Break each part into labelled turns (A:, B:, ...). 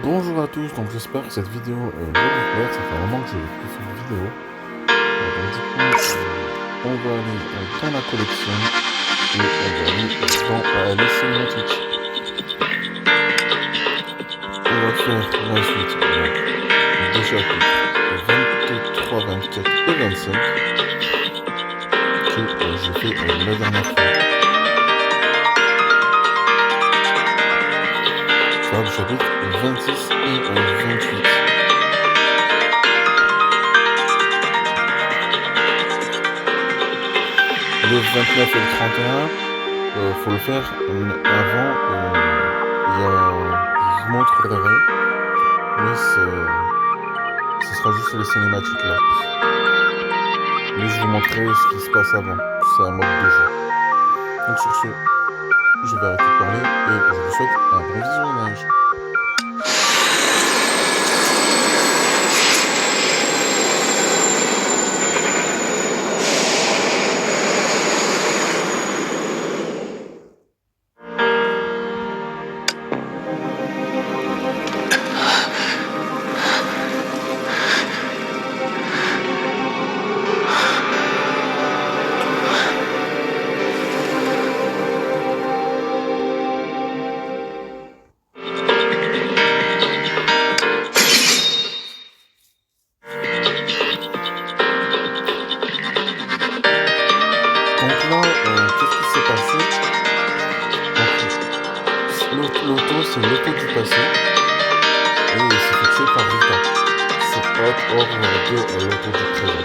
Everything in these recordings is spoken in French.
A: Bonjour à tous, donc j'espère que cette vidéo va vous plaire, ça fait vraiment que je vais faire une vidéo. Donc du coup, on va aller dans la collection et on va aller dans les cinématiques. On va faire la suite des chapitres 23, 24 et 25 que j'ai fait la dernière fois. Ça va du chapitre 26 et 28. Le 29 et le 31, faut le faire avant. Je vous montrerai, mais ce sera juste les cinématiques là. Mais je vous montrerai ce qui se passe avant. C'est un mode de jeu. Donc sur ce, je vais arrêter de parler et je vous souhaite un bon visionnage. Donc là, qu'est-ce qui s'est passé? Donc, l'auto, c'est l'auto du passé et c'est fait tuer par Rita. C'est hors de l'auto du présent.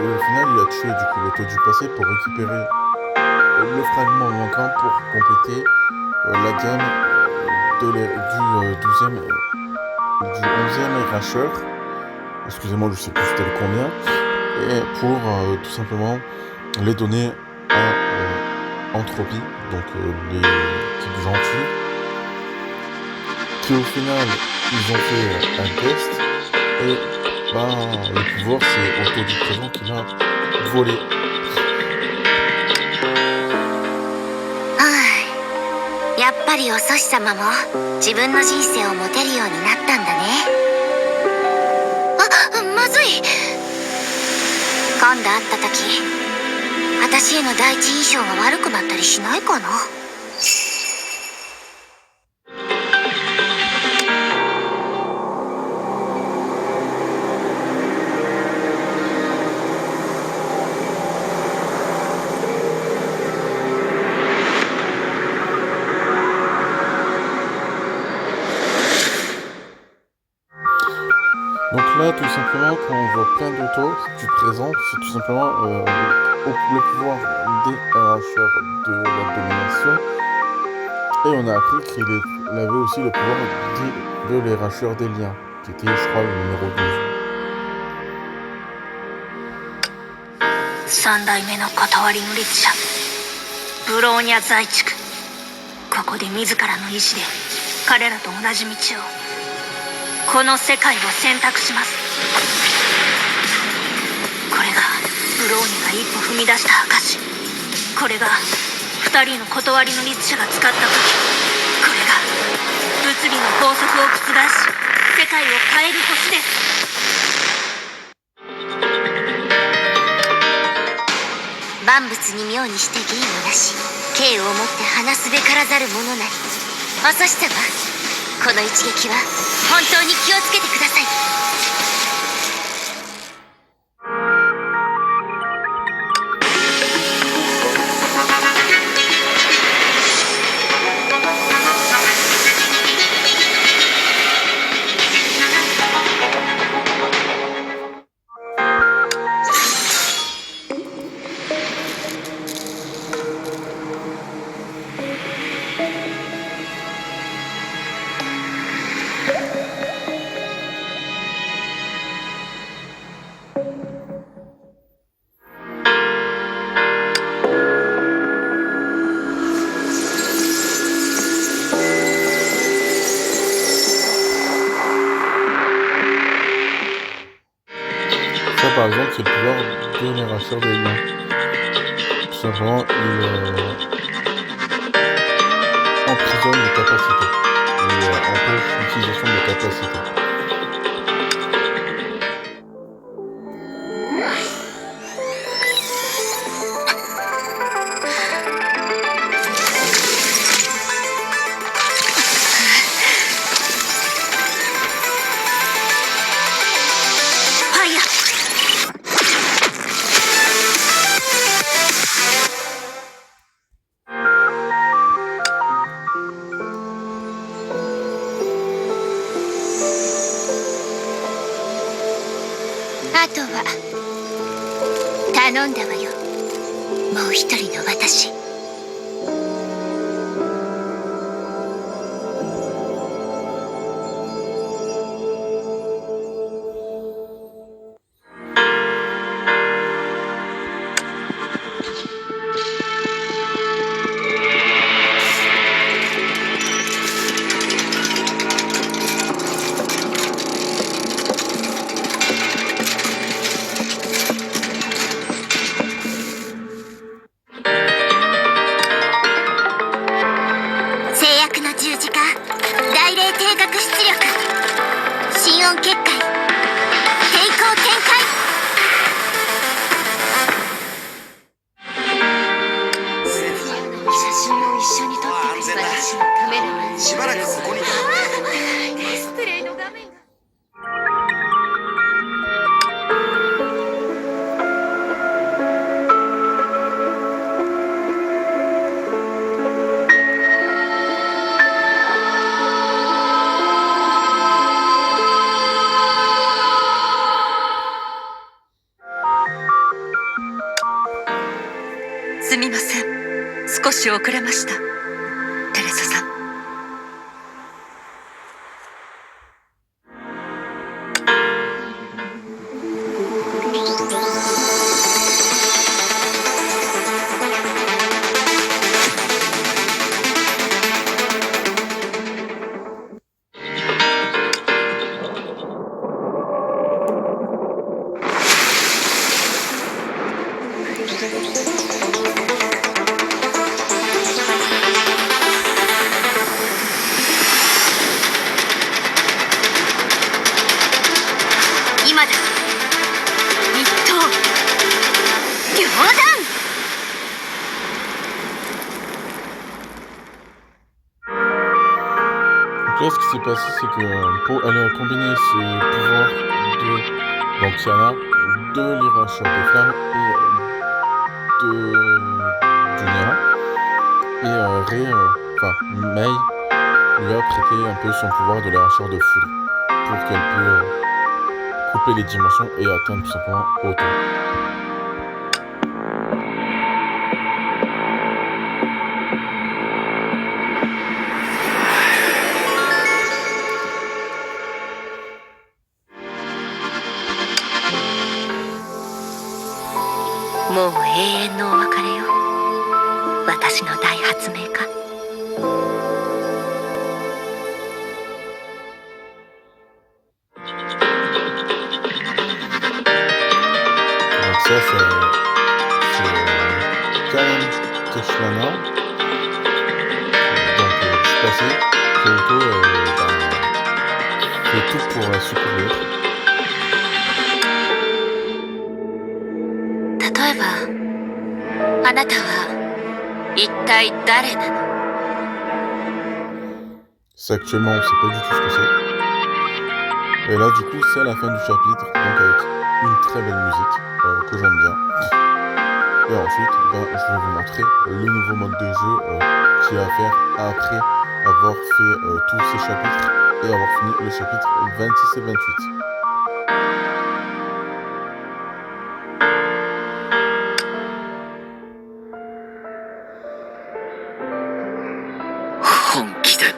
A: Au final, il a tué du coup l'auto du passé pour récupérer le fragment manquant pour compléter la gamme du 11e éracheur. Excusez-moi, je sais plus c'était le combien. Et pour tout simplement les donner à Entropie, donc les types gentils, qui au final, ils ont fait un test et le pouvoir, c'est Otto du présent qui l'a volé.
B: やっぱりおソシ様も自分の人生を持てるようになったんだね。あ、まずい。今度会った時、私への第一印象が悪くなったりしないかな。
A: Donc là, tout simplement, quand on voit plein d'autos du présent, c'est tout simplement le pouvoir des arracheurs de la domination. Et on a appris qu'il avait aussi le pouvoir de l'éracheur des liens, qui était, je crois, le numéro 12.
B: 三代目の断りの列車ブローニャ財地区、ここで自らの意志で彼らと同じ道を、この世界を選択します。これがブローニャが一歩踏み出した証。これが二人の断りの律者が使った時、これが物理の法則を覆し世界を変える星です。万物に妙にして義意なし、敬をもって話すべからざる者なり。おそし様、この一撃は本当に気をつけてください。
A: c'est le pouvoir de l'éracheur de liens. Tout simplement, il emprisonne les capacités. Il empêche l'utilisation des capacités.
B: あとは頼んだわよ、もう一人の私。十字架、大霊定格出力、心音結界、抵抗展開。写真を一緒に撮ってくれた私のカメラマン。しばらくここに。失礼の画面が。すみません、少し遅れました、テレサさん。今だ、一刀両断。
A: Donc là, ce qui s'est passé, c'est que elle a combiné ses pouvoirs donc Tiana, de l'éracheur des flammes et du néant. Et Mei lui a prêté un peu son pouvoir de l'éracheur de foudre pour qu'elle puisse couper les dimensions et atteindre tout simplement autant.
B: もう永遠のお別れよ、私の大発明家。
A: Donc ça, c'est Karen Teshlana, donc du passé, qui fait tout pour secourir.
B: 例えば、あなたは一体誰なの？
A: C'est actuellement, on ne sait pas du tout ce que c'est. Et là, du coup, c'est la fin du chapitre, donc avec une très belle musique que j'aime bien. Et ensuite, je vais vous montrer le nouveau mode de jeu qu'il y a à faire après avoir fait tous ces chapitres et avoir fini le chapitre 26 et 28.
C: 本気で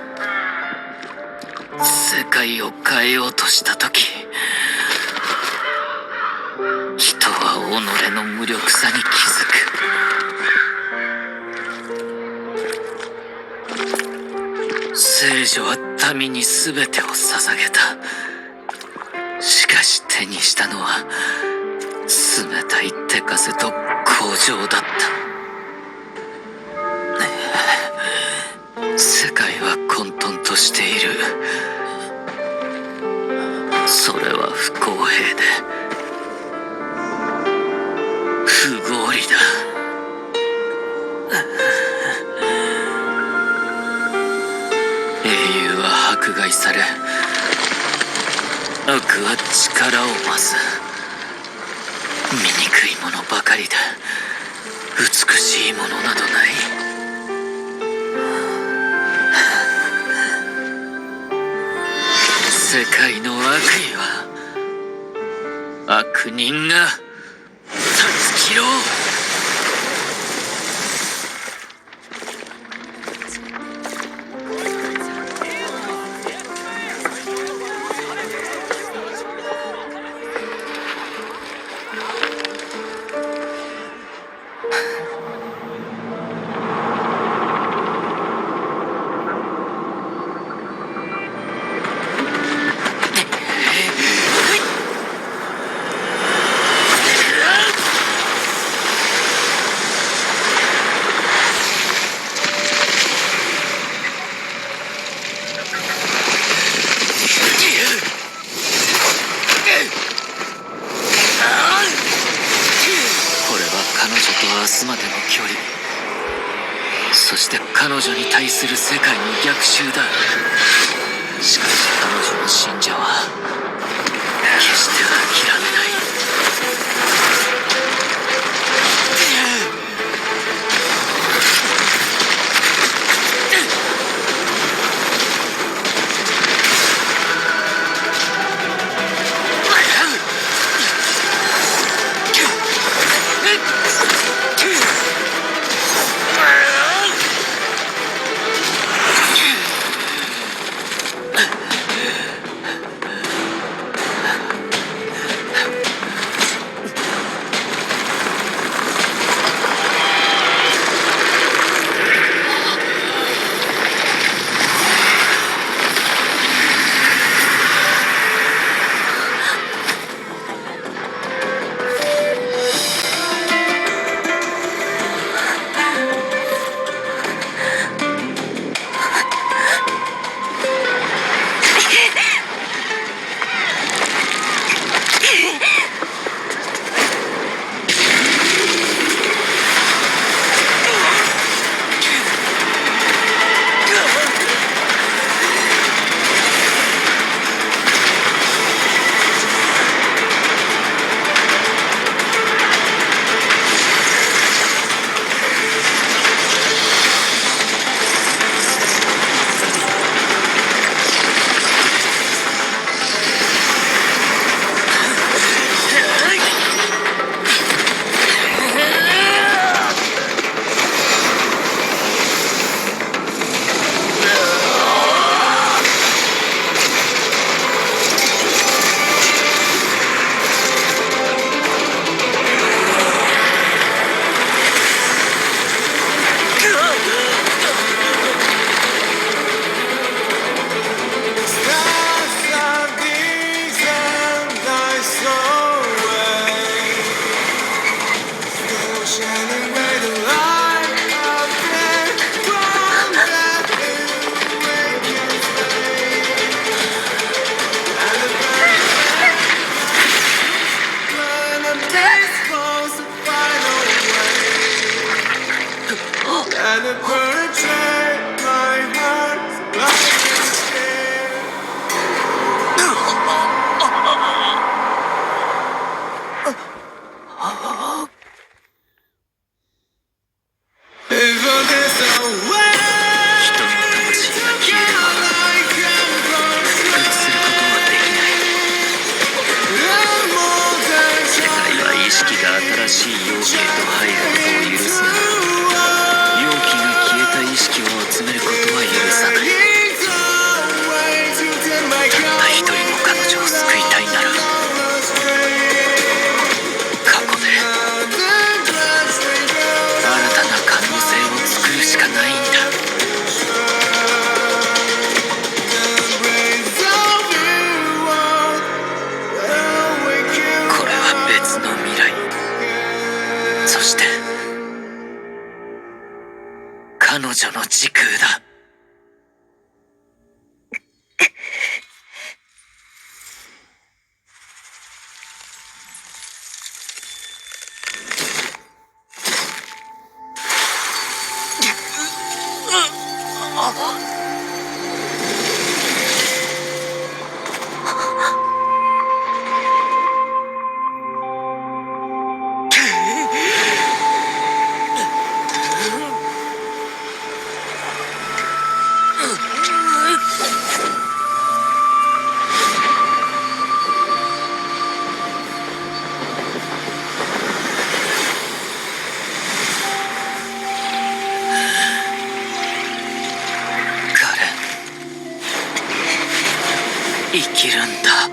C: 世界を変えようとしたとき、人は己の無力さに気づく。聖女は民に全てを捧げた。しかし手にしたのは冷たい手風と工場だった。世界は混沌としている。それは不公平で不合理だ。英雄は迫害され、悪は力を増す。醜いものばかりで美しいものなどない。世界の悪意は悪人が断ち切ろう。明日までの距離、そして彼女に対する世界の逆襲だ。しかし彼女の信者は決して諦めない。
D: And it penetrates my heart like If there's a way
C: 人の魂が消えれば復活することはできない。世界は意識が新しい容器へと入ることを許すな。容器が消えた意識を彼女の時空だ。生きるんだ。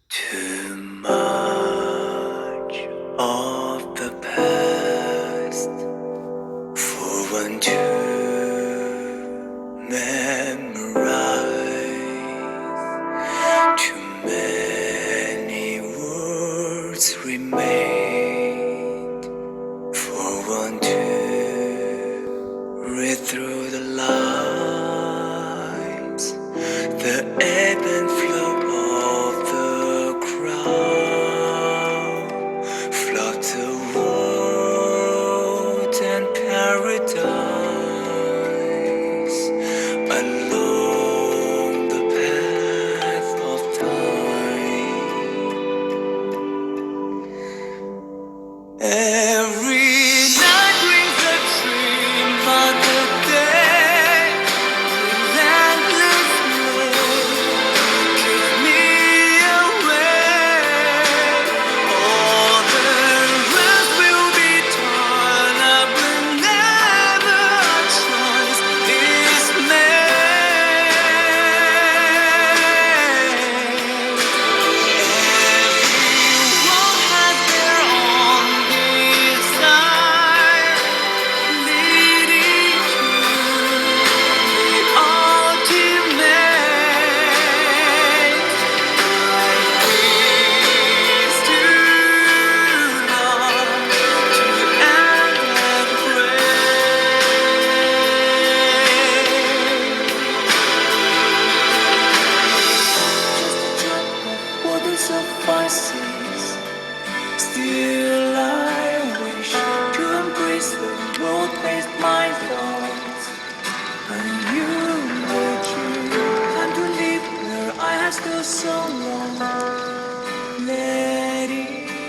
D: Too much of the past for one to memorize. Too many words remain for one to read through the lines. The ebb and flow of the crowd, flood the world and paradise along the path of time. Every night brings a dream, but the day brings endless keep me away. All the rest will be torn up whenever a choice is made. Everyone has their own desire, leading to the ultimate. Is too long to end and Just a drop of water suffices. Still I wish to embrace the road paved my thoughts. And you would time to leave where I have stood so long. Letting you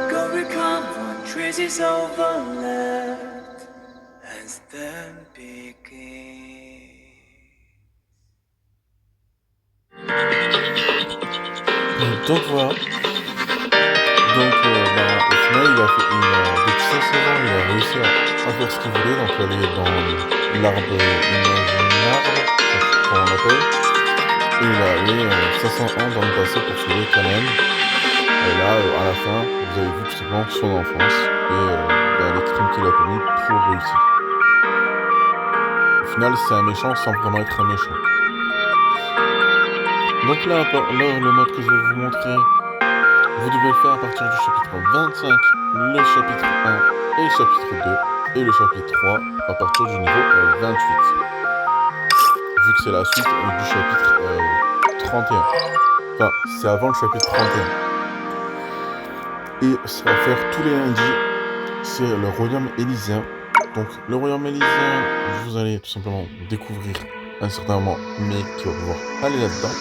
D: go recover traces overlapped as then begin.
A: Donc voilà. Donc au final, depuis 500 ans, il a réussi à faire ce qu'il voulait, donc aller dans l'arbre imaginable, comme on l'appelle. Et il a allé 500 ans dans le passé pour sauver Kanan. Et là, à la fin, vous avez vu tout simplement son enfance et les crimes qu'il a commis pour réussir. Au final, c'est un méchant sans vraiment être un méchant. Donc là, le mode que je vais vous montrer, vous devez le faire à partir du chapitre 25, le chapitre 1 et le chapitre 2, et le chapitre 3 à partir du niveau 28. Vu que c'est la suite du chapitre 31. Enfin, c'est avant le chapitre 31. Et ça va faire tous les lundis, c'est le royaume élysien. Donc le royaume élysien, vous allez tout simplement découvrir un certain moment, mais qui va pouvoir aller là-dedans.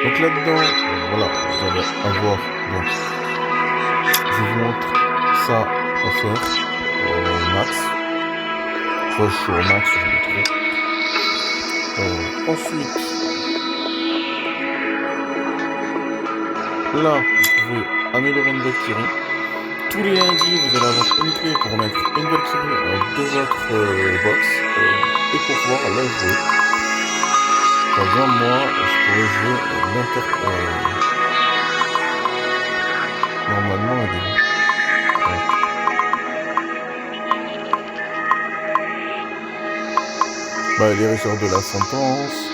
A: Donc là-dedans, voilà, vous allez avoir, donc, je vous montre ça à faire au max. Soit je suis au max, je me trouve. Ensuite, là, vous pouvez améliorer une Valkyrie. Tous les lundis, vous allez avoir une clé pour mettre une Valkyrie de votre box et pour pouvoir la jouer. Par exemple, moi, je pourrais jouer normalement, elle est où ? Bah, l'érisseur de la sentence.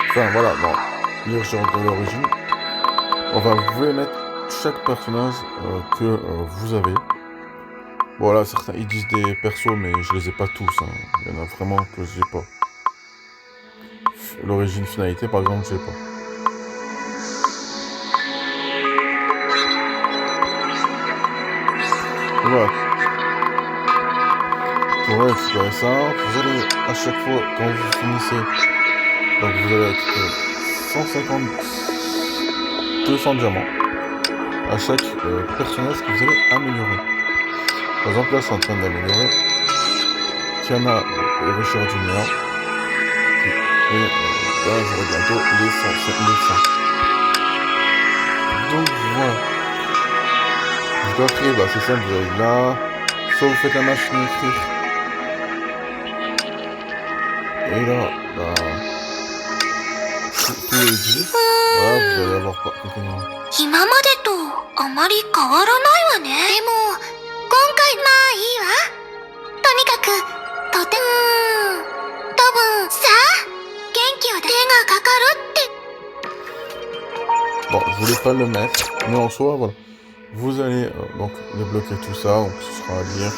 A: Enfin voilà, bon, l'érisseur de l'origine. Enfin, vous pouvez mettre chaque personnage que vous avez. Voilà, certains ils disent des persos, mais je les ai pas tous. Hein. Il y en a vraiment que j'ai pas. L'origine finalité, par exemple, j'ai pas. Voilà. Pour récupérer ça, vous allez à chaque fois, quand vous finissez, donc vous allez récupérer 150, 200 diamants à chaque personnage que vous allez améliorer. Par exemple, là, je suis en train d'améliorer Kiana et Richard Junior. Et là, j'aurai bientôt les 100. Donc voilà. Donc après, bah, c'est simple, vous allez là. Soit vous faites la machine à écrire. Et là, bah, tout est dit. Voilà, vous allez avoir pas complètement.
B: 今までとあまり変わらないわね。でも今回まあいいわ。とにかくとて多分さあ元気を手がかかるって。
A: Bon, je voulais pas le mettre, mais en soi, voilà. Vous allez donc débloquer tout ça, donc ce sera à lire.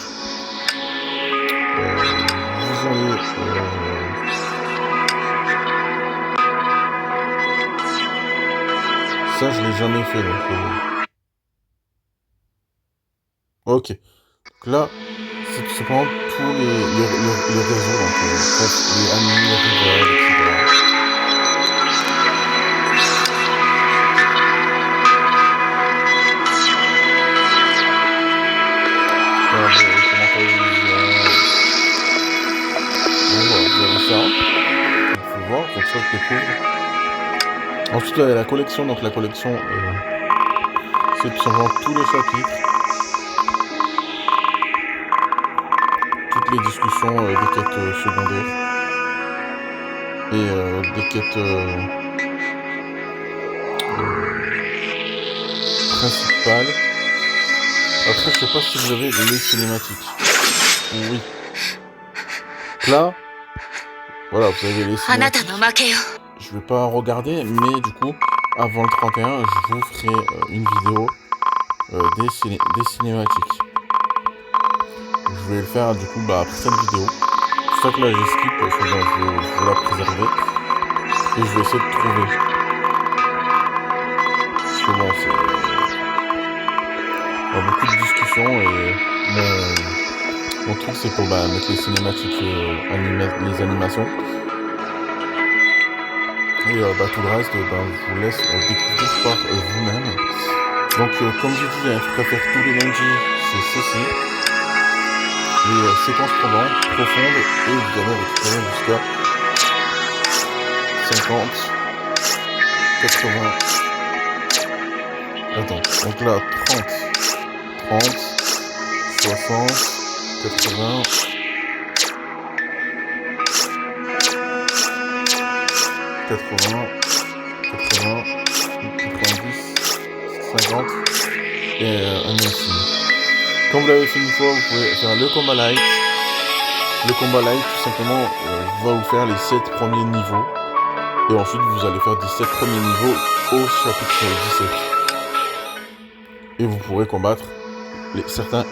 A: Vous allez ça, je l'ai jamais fait, donc ok. Donc là, c'est tout simplement tous les réseaux, donc les amis, les rivales, etc. Donc ça je découvre. Ensuite il y a la collection, donc la collection c'est tout simplement tous les chapitres, toutes les discussions des quêtes secondaires et des quêtes principales. Après je sais pas si vous avez les cinématiques. Oui. Là, voilà, vous avez les cinématiques. Je vais pas regarder, mais du coup, avant le 31, je vous ferai une vidéo des cinématiques. Je vais le faire du coup après cette vidéo. C'est pour ça que là j'ai skip, parce que je veux la préserver. Et je vais essayer de trouver. Parce que bon, il y a beaucoup de discussions et mon truc c'est pour mettre les cinématiques, les animations. Et tout le reste, je vous laisse découvrir par vous-même. Donc, comme j'ai dit, il y a un truc à faire tous les lundis, c'est ceci. Les séquences profondes, et vous allez récupérer jusqu'à 50, 80. Attends, donc là, 30, 60, 80. 80, 90, 50 et un insigne. Quand vous l'avez fait une fois, vous pouvez faire le combat light. Le combat light, tout simplement, va vous faire les 7 premiers niveaux. Et ensuite, vous allez faire 17 premiers niveaux au chapitre 17. Et vous pourrez combattre certains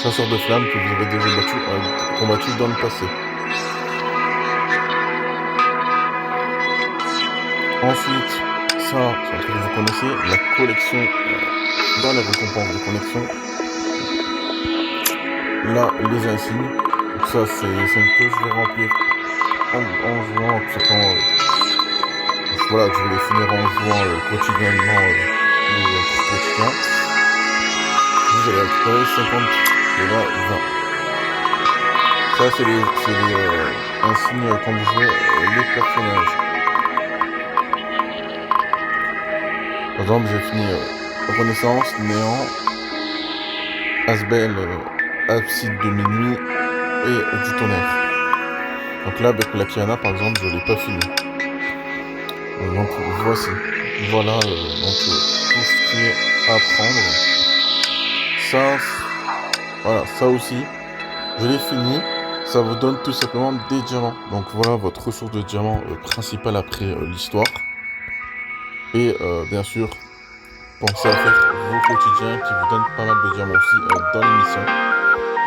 A: chasseurs de flammes que vous avez déjà combattus dans le passé. Ensuite, ça, c'est un truc que vous connaissez, la collection, dans les récompenses de collection. Là, les insignes. Donc ça, c'est une que je vais remplir en jouant, tout simplement. Voilà, je vais les finir en jouant quotidiennement les trucs quotidiens. Vous allez récupérer 50 et là 20. Ça, c'est les insignes quand vous jouez les personnages. Par exemple, j'ai fini Renaissance, Néant, Asbel, Abside de minuit et du tonnerre. Donc là, avec la Kiana, par exemple, je l'ai pas fini. Donc voici. Voilà donc tout ce qui est à prendre. Ça, voilà, ça aussi, je l'ai fini. Ça vous donne tout simplement des diamants. Donc voilà votre ressource de diamants principale après l'histoire. Et bien sûr, pensez à faire vos quotidiens qui vous donnent pas mal de diamants aussi dans l'émission.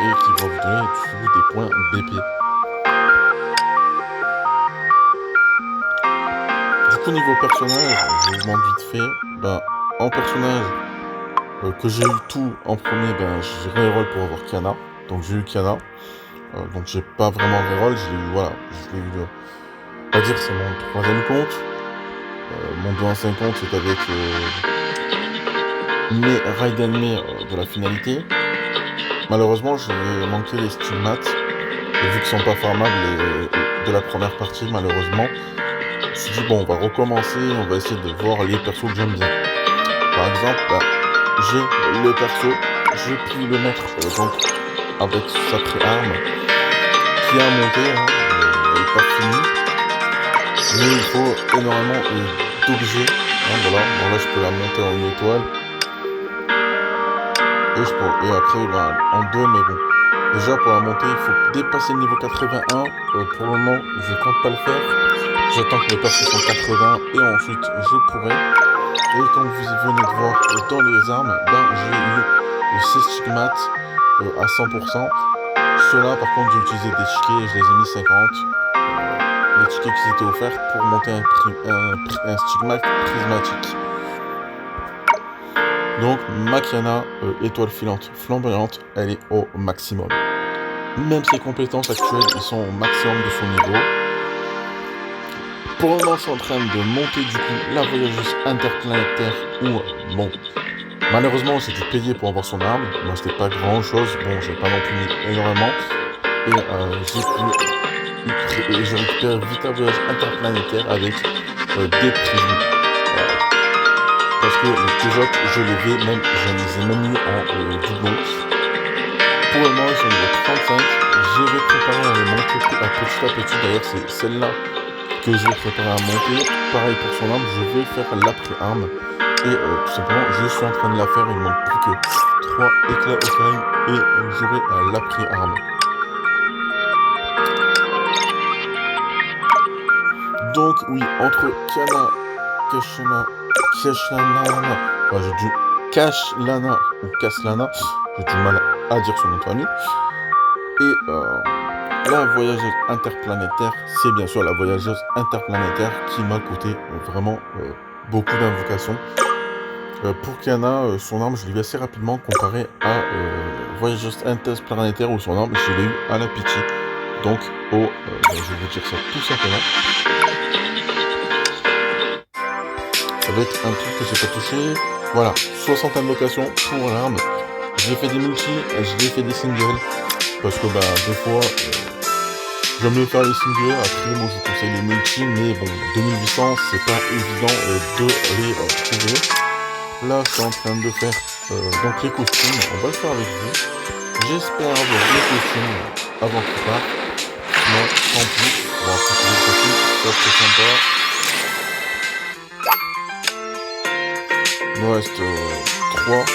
A: Et qui vont vous donner des points BP. Du coup, niveau personnage, je vous demande vite fait. Ben, en personnage que j'ai eu tout en premier, ben, j'ai reroll pour avoir Kiana. Donc j'ai eu Kiana. Donc j'ai pas vraiment reroll, je l'ai eu, voilà. Je l'ai eu, on va dire c'est mon 3e compte. Mon 2 ancien compte, c'est avec mes Raiden May de la finalité. Malheureusement, j'ai manqué les stigmates. Vu qu'ils sont pas farmables de la première partie, malheureusement. Je me suis dit, bon, on va recommencer, on va essayer de voir les persos que j'aime bien. Par exemple, bah, j'ai le perso, j'ai pu le mettre donc avec sa pré-arme qui a monté, hein, elle n'est pas finie. Mais il faut énormément d'objets. Hein, voilà, bon, là je peux la monter en 1 étoile. Et après bah, en 2, mais bon. Déjà pour la monter, il faut dépasser le niveau 81. Pour le moment, je compte pas le faire. J'attends que mes persos sont 80 et ensuite je pourrai. Et comme vous venez de voir dans les armes, ben, j'ai eu ces stigmates à 100%. Ceux-là par contre j'ai utilisé des tickets et je les ai mis 50. Les tickets qui étaient offerts pour monter un stigmate prismatique. Donc ma Kiana, étoile filante flamboyante, elle est au maximum. Même ses compétences actuelles, ils sont au maximum de son niveau. Pour le moment, je suis en train de monter du coup la voyageuse interplanétaire où, bon, malheureusement j'ai dû payer pour avoir son arme. Moi c'était pas grand chose, bon j'ai pas non plus mis énormément. Et j'ai récupéré vite la voyage interplanétaire avec des prismes. Parce que les deux autres, je les vais même, je les ai même mis en doublon. Pour le moment, ils sont niveau 35. Je vais préparer à les monter petit à petit. D'ailleurs, c'est celle-là que je vais préparer à monter. Pareil pour son arme, je vais faire l'après-arme. Et tout simplement, je suis en train de la faire. Il ne manque plus que 3 éclats au soleil et j'aurai l'après-arme. Donc, oui, entre Kiana, Kashlana ou Kaslana, j'ai du mal à dire son nom de famille. Et la voyageuse interplanétaire, c'est bien sûr la voyageuse interplanétaire qui m'a coûté vraiment beaucoup d'invocations. Pour Kiana, son arme, je l'ai vu assez rapidement comparé à voyageuse interplanétaire où son arme, je l'ai eu à la pitié. Donc, je vais vous dire ça tout simplement. Ça va être un truc que j'ai pas touché. Voilà, 60 invocations pour l'arme. J'ai fait des multis, j'ai fait des singles. Parce que bah des fois, j'aime mieux faire les singles. Après, moi je vous conseille les multis, mais bon, 2800, c'est pas évident de les trouver. Là, je suis en train de faire donc les costumes. On va le faire avec vous. J'espère avoir les costumes avant qu'il parte. Sinon, tant pis. On va faire les costumes, ça serait sympa. Il me reste 3. Donc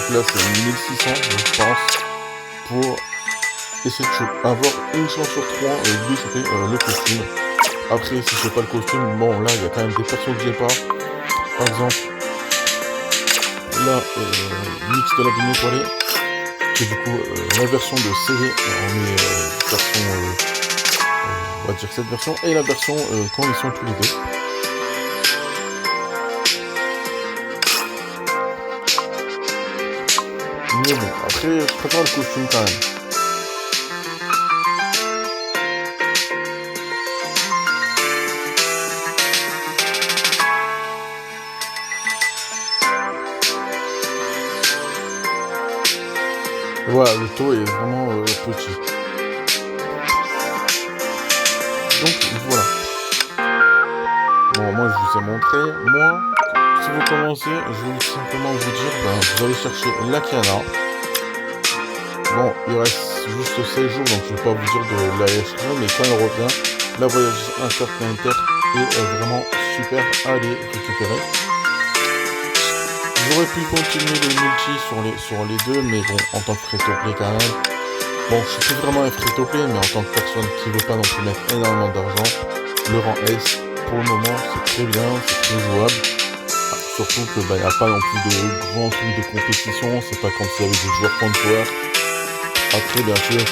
A: là c'est 1600 je pense. Pour essayer de avoir une chance sur 3 de choper le costume. Après si c'est pas le costume, bon là il y a quand même des persos que j'ai pas. Par exemple là Mix de la Bine étoilée. C'est du coup la version de CD en version on va dire cette version et la version quand ils sont tous les deux. Mais bon, après, je préfère le costume quand même. Voilà, le taux est vraiment petit. Donc voilà. Bon, moi je vous ai montré. Moi, si vous commencez, je vais simplement vous dire, vous allez chercher la Kiana. Bon, il reste juste 16 jours, donc je vais pas vous dire de l'aller chercher, mais quand elle revient, la voyageuse interplanétaire est vraiment super à les récupérer. J'aurais pu continuer le multi sur les deux, mais bon, en tant que free-to-play quand même. Bon, je suis plus vraiment un free-to-play, mais en tant que personne qui veut pas non plus mettre énormément d'argent, le rang S, pour le moment, c'est très bien, c'est très jouable. Surtout que n'y a pas non plus de grands trucs de compétition, c'est pas comme s'il y avait des joueurs contre-joueurs. Après, bien sûr,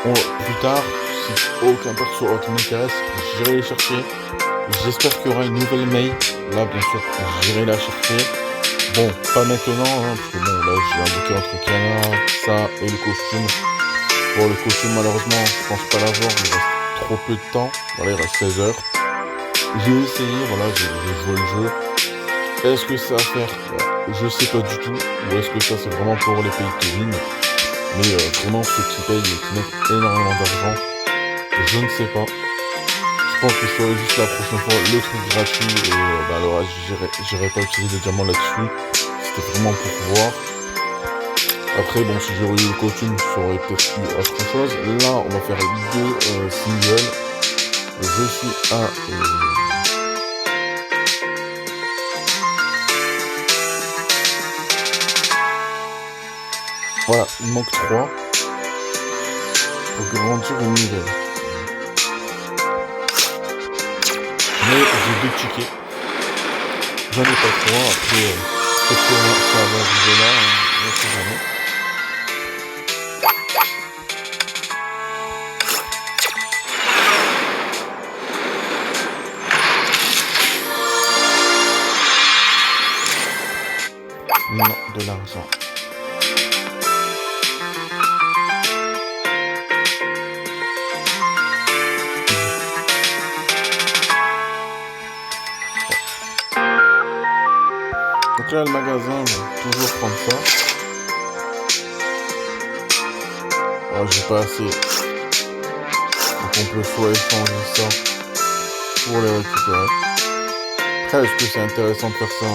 A: plus tard, si aucun perso autre m'intéresse, j'irai les chercher. J'espère qu'il y aura une nouvelle mail. Là, bien sûr, j'irai la chercher. Bon, pas maintenant, hein, parce que bon, là, j'ai un bouquet entre Kiana, ça et le costume. Bon, le costume, malheureusement, je pense pas l'avoir, il reste trop peu de temps. Voilà, il reste 16 heures. J'ai essayé, voilà, j'ai joué le jeu. Est-ce que ça va faire? Je sais pas du tout. Ou est-ce que ça, c'est vraiment pour les pays de win? Mais vraiment, ceux qui payent et qui mettent énormément d'argent, je ne sais pas. Je pense que je ferai juste la prochaine fois le truc gratuit et alors j'irai pas utiliser des diamants là-dessus. C'était vraiment pour voir. Après bon, si j'aurais eu le costume, j'aurais peut-être eu autre chose. Là on va faire deux singles. Je suis à voilà, il manque 3 pour grandir une nouvelle. Mais j'ai 2 tickets. J'en ai pas 3. Après, peut-être que ça va arriver là. On ne sait jamais. Non, de l'argent. Donc là, le magasin, toujours prendre ça. Oh, j'ai pas assez. Donc on peut soit échanger ça pour les récupérer. Après, est-ce que c'est intéressant de faire ça?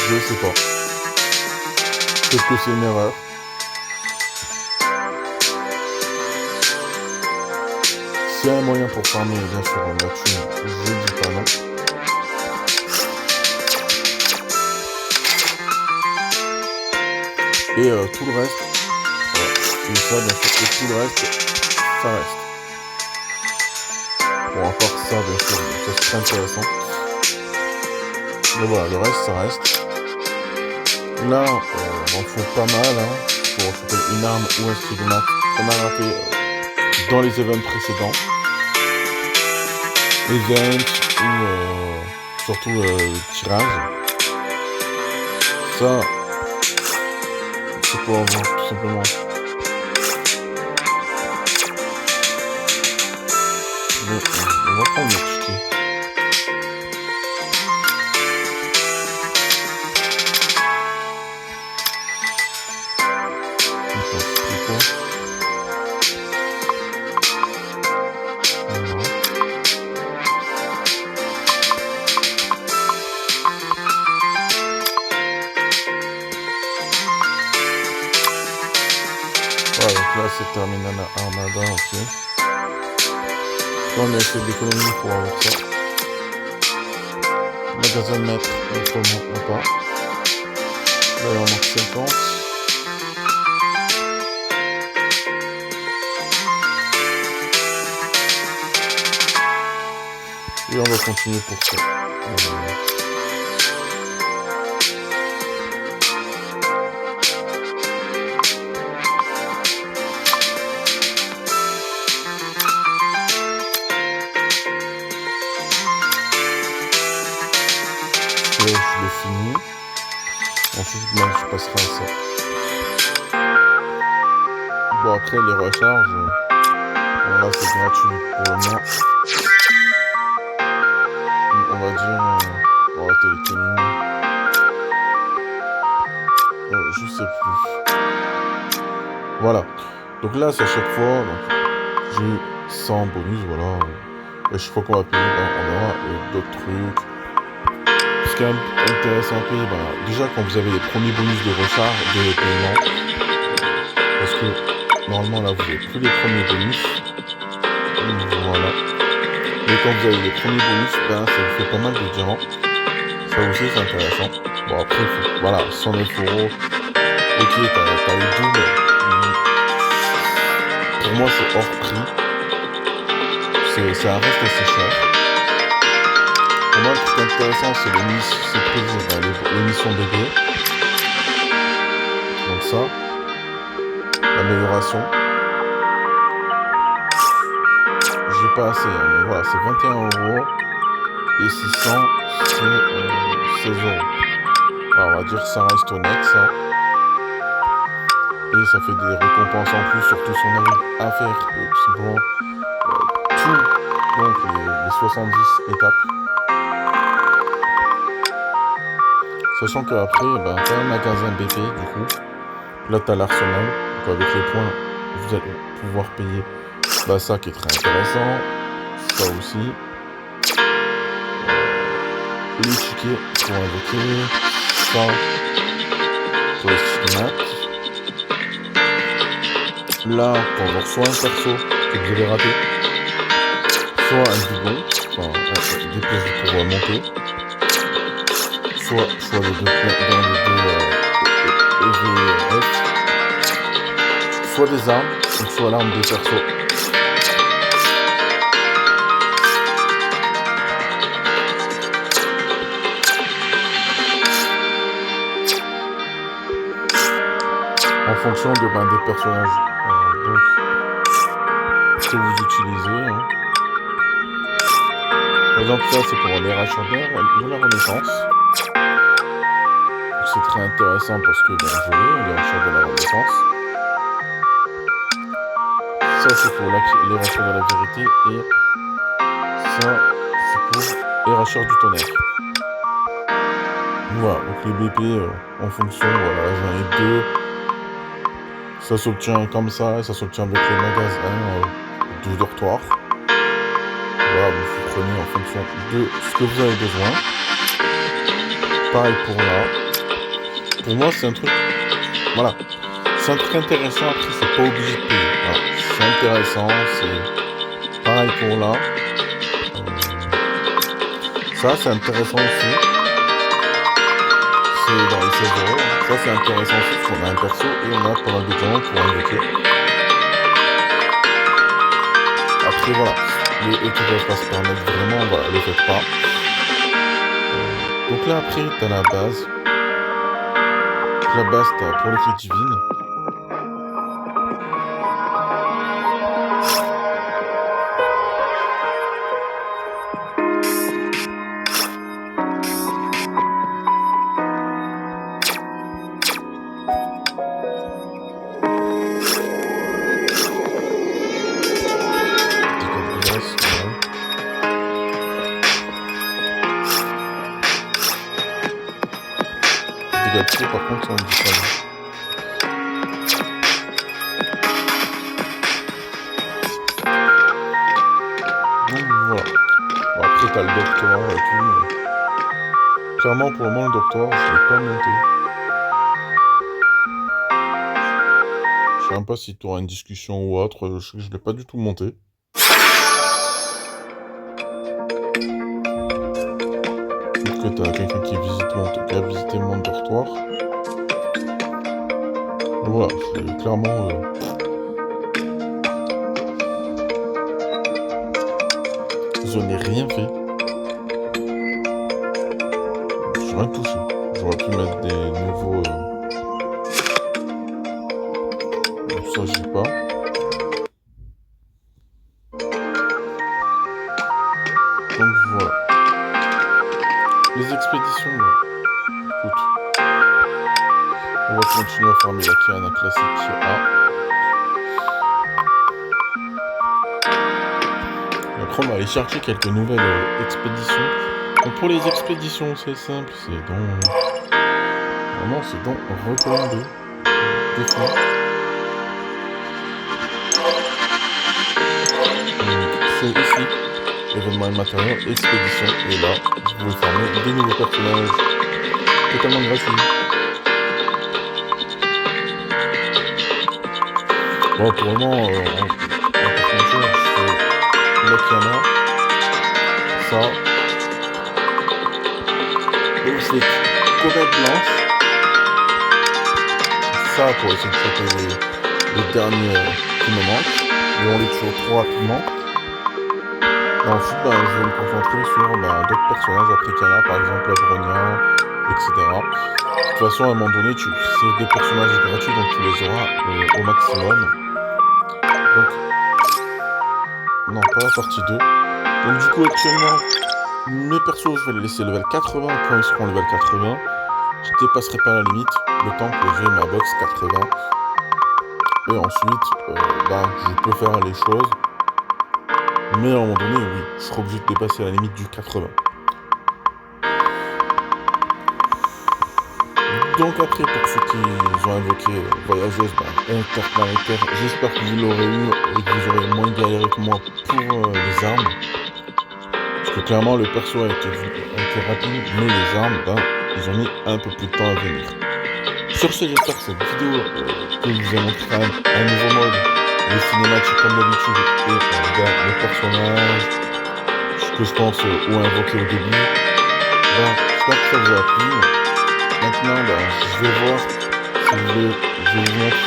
A: Je sais pas. Peut-être que c'est une erreur. S'il y a un moyen pour farmer, bien sûr, là-dessus, je dis pas non. Et tout le reste, voilà, et ça bien sûr, et tout le reste, ça reste. Bon, à part ça, bien sûr, ça serait intéressant. Mais voilà, le reste, ça reste. Là, on en faut pas mal, hein, pour choper une arme ou un stigmate qu'on a raté dans les events précédents. Event ou surtout tirage. Ça, c'est pour avoir tout simplement. Mais, on va prendre le ticket. Voilà, donc là c'est Terminal Armada, ok. Là on a fait de l'économie pour avoir ça. Magasin de maître, autrement ou pas. Là il en manque 50. Et on va continuer pour ça. Je le finis. Ensuite, là, je passerai à ça. Bon, après, les recharges, bon, là, c'est gratuit pour le moment. On va dire, on va télécommuniquer. Je sais plus. Voilà. Donc là, c'est à chaque fois, j'ai eu 100 bonus, voilà. Et chaque fois qu'on va payer, on aura d'autres trucs. Ce qui est intéressant à payer, déjà quand vous avez les premiers bonus de recharge, de paiement, Parce que normalement là vous n'avez plus les premiers bonus. Voilà. Mais quand vous avez les premiers bonus, ben, ça vous fait pas mal de diamants. Ça aussi c'est intéressant. Bon après, voilà, 109 €. Ok, t'as le double. Pour moi c'est hors prix. Ça reste assez cher. Pour moi le truc intéressant c'est les missions bébé. Donc ça. L'amélioration. J'ai pas assez, hein, mais voilà, c'est 21 € et 600 c'est 16 €. Alors on va dire que ça reste honnête ça. Et ça fait des récompenses en plus, surtout si on arrive à faire tout simplement tout, donc les 70 étapes. Sachant qu'après, ben, t'as un magasin BP du coup. Là t'as l'arsenal, donc avec les points, vous allez pouvoir payer bah, ça qui est très intéressant. Ça aussi. Les tickets pour invoquer. Ça pour les stigmates. Là pour avoir soit un perso que vous avez raté, soit un doublon, enfin des pièces pour monter, soit les deux dans les deux EVF, soit des armes, donc soit l'arme des persos. En fonction des personnages que vous utilisez. Hein. Par exemple, ça c'est pour les racheteurs de la Renaissance. C'est très intéressant parce que je l'ai, les rachats de la Renaissance. Ça c'est pour les rachats de la vérité et ça c'est pour les racheurs du tonnerre. Voilà, donc les BP en fonction, voilà, j'en ai deux. Ça s'obtient comme ça, et ça s'obtient avec les magasins du dortoir. Voilà, vous prenez en fonction de ce que vous avez besoin. Pareil pour là. Pour moi, c'est un truc... Voilà. C'est un truc intéressant, après, c'est pas obligé de payer. Voilà. C'est intéressant, c'est... Pareil pour là. Ça, c'est intéressant aussi. C'est dans les 16 €. Ça, c'est intéressant aussi, parce qu'on a un perso et on a pas mal de diamants pour invoquer. Après, voilà. Les qui peuvent pas se permettre vraiment, voilà, le faites pas. Donc là, après, t'as la base. La base, t'as pour les clés divines. Par contre, ça on me dit pas. Donc voilà. Bon, après t'as le doctorat et tout. Clairement pour le moment le doctorat je l'ai pas monté. Je sais même pas si tu auras une discussion ou autre. Je l'ai pas du tout monté. Que t'as quelqu'un qui a visité mon dortoir. Voilà, c'est clairement... Je n'ai rien fait. Je n'ai rien touché. J'aurais pu mettre des nouveaux... Ça, je sais pas. Donc voilà. Les expéditions, écoute, on va continuer à farmer la Kiana classique A. Et après on va aller chercher quelques nouvelles expéditions. Donc pour les expéditions c'est simple, c'est dans... Vraiment c'est dans recommander. Des fois. C'est ici. Événements et matériaux, expédition, et là, vous pouvez former des nouveaux personnages totalement gratuits. Bon, pour le moment, en particulier, je fais la Kiana, ça, donc c'est comète blanche, ça pour essayer de choper les derniers qui me manquent, et on les tue trop rapidement. Et ensuite, je vais me concentrer sur d'autres personnages après Kiana, par exemple la Bronia, etc. De toute façon, à un moment donné, c'est des personnages gratuits, donc tu les auras au maximum. Donc, non, pas la partie 2. Donc du coup, actuellement, mes persos, je vais les laisser level 80. Quand ils seront level 80, je ne dépasserai pas la limite, le temps que j'ai ma box 80. Et ensuite, je peux faire les choses. Mais à un moment donné, oui, je serai obligé de dépasser la limite du 80. Donc après, pour ceux qui ont invoqué voyageuse interplanétaire, j'espère que vous l'aurez eu et que vous aurez moins galéré que moi pour les armes. Parce que clairement, le perso a été rapide, mais les armes, ils ont mis un peu plus de temps à venir. Sur ce, j'espère que cette vidéo que je vous ai montré quand même un nouveau mode, les cinématiques comme d'habitude, et les personnages, ce que je pense ou invoquer au début, j'espère que ça vous a plu. Maintenant, je vais voir si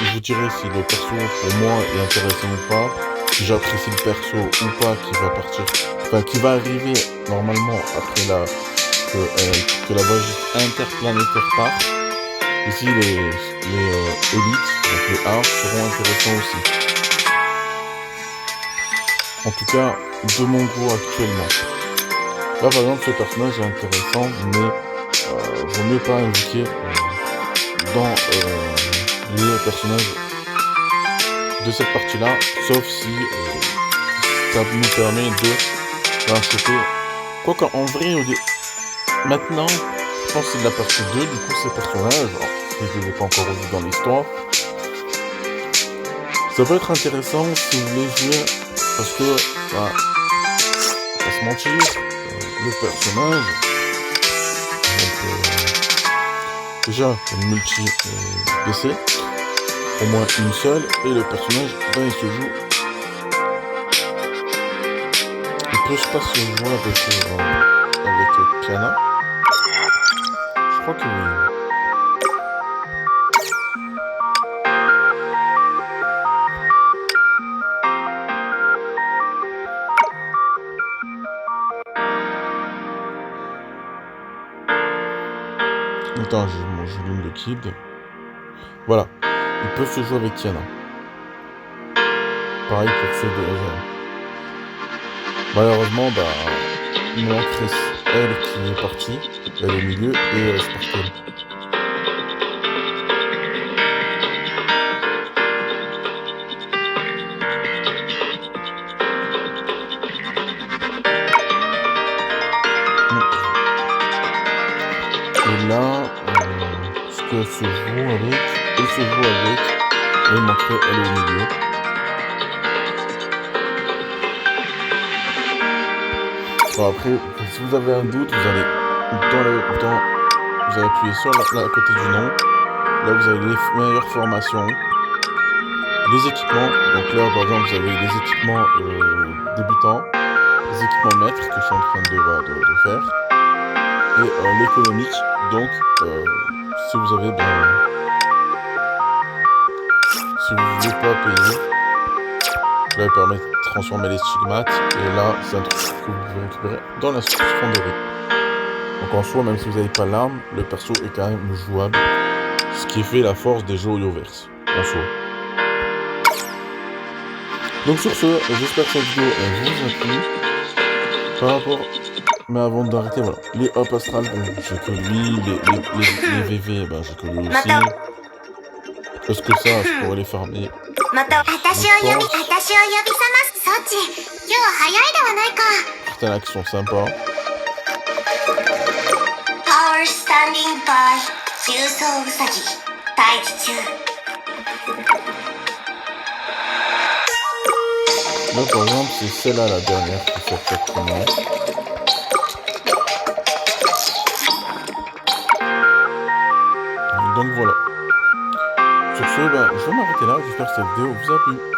A: je vous dirai si le perso pour moi est intéressant ou pas, si j'apprécie le perso ou pas qui va partir, qui va arriver normalement après que la voyage interplanétaire parte. Ici, les élites, donc les arts, seront intéressants aussi. En tout cas, de mon goût actuellement. Là, par exemple, ce personnage est intéressant, mais vaut mieux pas invoquer dans les personnages de cette partie-là, sauf si ça nous permet de choper. Quoique, en vrai, maintenant, je pense que c'est de la partie 2, du coup, ces personnages, je ne les ai pas encore revus dans l'histoire. Ça peut être intéressant si vous voulez jouer, parce que, on va pas se mentir, le personnage, déjà, une multi-PC, au moins une seule, et le personnage, il se joue. Il peut pas se jouer avec Kiana. Je crois que oui. Attends, je l'allume le kid. Voilà. Ils peuvent se jouer avec Kiana. Pareil pour ceux de malheureusement, il me manquerait elle qui est partie. Elle est au milieu et Sparkle. Et là, ce que se joue avec, elle se joue avec, elle manquerait elle au milieu. Bon, après, si vous avez un doute, vous allez vous allez appuyer sur là à côté du nom. Là, vous avez les meilleures formations, les équipements. Donc là, par exemple, vous avez les équipements débutants, les équipements maîtres que je suis en train de faire, et l'économique. Donc, si vous avez, si vous ne voulez pas payer, là, il permet de transformer les stigmates, et là, c'est un truc que vous pouvez récupérer dans la fonderie. Donc en soi, même si vous n'avez pas l'arme, le perso est quand même jouable, ce qui fait la force des jeux Yoverse, en soi. Donc sur ce, j'espère que cette vidéo vous a plu. Par rapport... Mais avant d'arrêter, voilà. Les hop astral, j'ai que lui, les VV, j'ai que lui aussi. Parce que ça, je pourrais les farmer. Certains qui sont sympas.
B: Power standing by.
A: Là, par exemple, c'est celle-là la dernière qui fait exactement. Donc voilà. Sur ce, je vais m'arrêter là. J'espère que cette vidéo vous a plu.